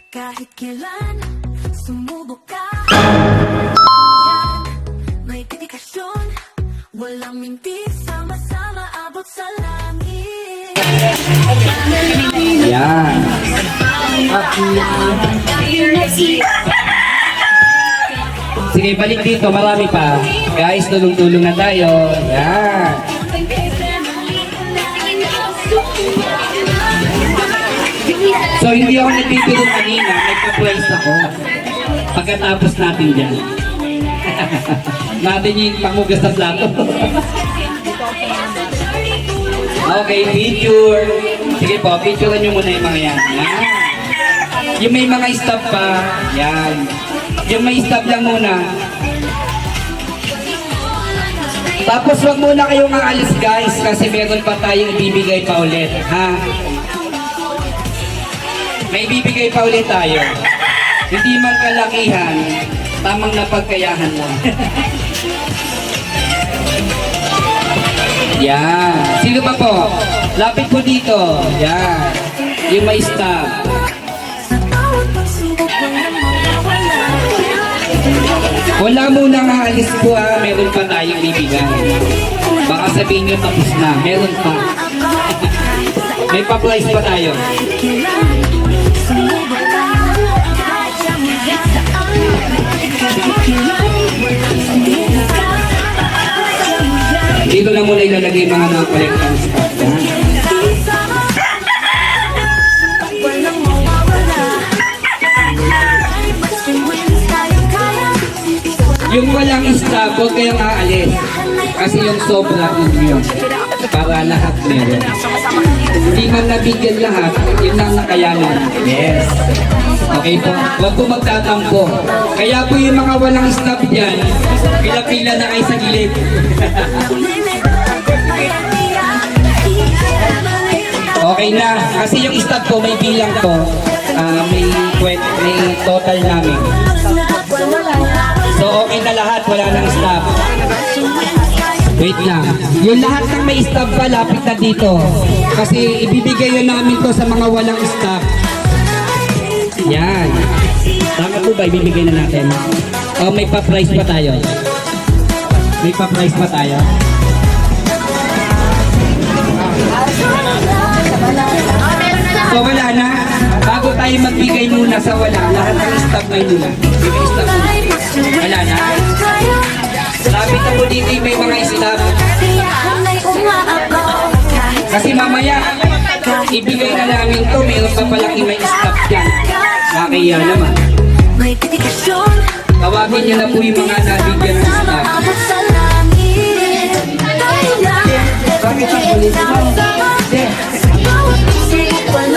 Kahit kailan, sumubok ka. Yan, may dedikasyon. Walang minti, sama-sama abot sa langit. Yan. Sige, balik dito. Marami pa. Guys, tulong-tulong na tayo. Yan. So, hindi ako nagtitulong kanina. Nagpa-price ako. Pagkatapos natin dyan. Natin yung pangugas sa plato. Okay, picture. Sige po, picturean nyo muna yung mga yan. Yan. Yung may mga stop pa. Yan. Yung may stop lang muna. Tapos wag muna kayong aalis guys kasi meron pa tayong ibibigay pa ulit. Ha? May ibibigay pa ulit tayo. Hindi man kalakihan, tamang napagkayahan lang. Yan. Sino pa po? Lapit po dito. Yan. Yung may stop. Wala munang aalis po ha. Meron pa tayong bibigay. Baka sabihin nyo tapos na. Meron pa. May pa-price pa tayo. Dito na muna ilalagay mga nakakolekta ng stock. Yung walang stock, huwag kayong aalis. Kasi yung sobra yun. Para lahat meron. Hindi man nabigyan lahat, yun lang nakayanan. Yes. Okay po. Huwag po magtatampo. Kaya po yung mga walang stock dyan, pila-pila na kayo sa gilid. Okay na. Kasi yung stock ko may bilang to. May total namin. So okay na lahat. Wala nang stop. Wait lang. Yung lahat ng may stop pa, lapit na dito. Kasi ibibigay yun namin to sa mga walang stop. Yan. Tama po ba? Ibibigay na natin. O may pa-price pa tayo. May pa-price pa tayo. So wala na. Bago tayo magbigay muna sa wala, lahat ng stop may muna. Bigay stop muna. Wala na. Lapit na po dito may mga stop. Kasi mamaya, ibigay na namin to. Meron pa palang may stop dyan. Nakakaya naman. Tawagin niyo na po yung mga nabigyan ng stop. Bakit ang ulit mo?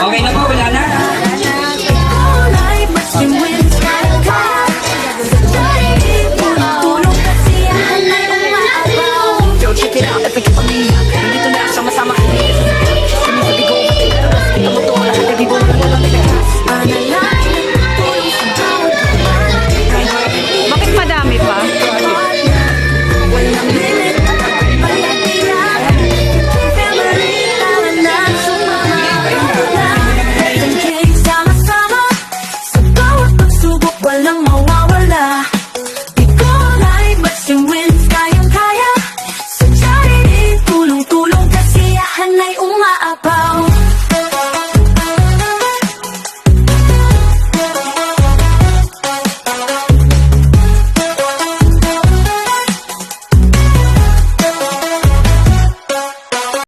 Okay na po, wala na? Bakit madami pa? Walang mawawala. Ikaw ay basta wins, kayang-kaya. Sa charity, tulong-tulong, kasiyahan ay umaapaw.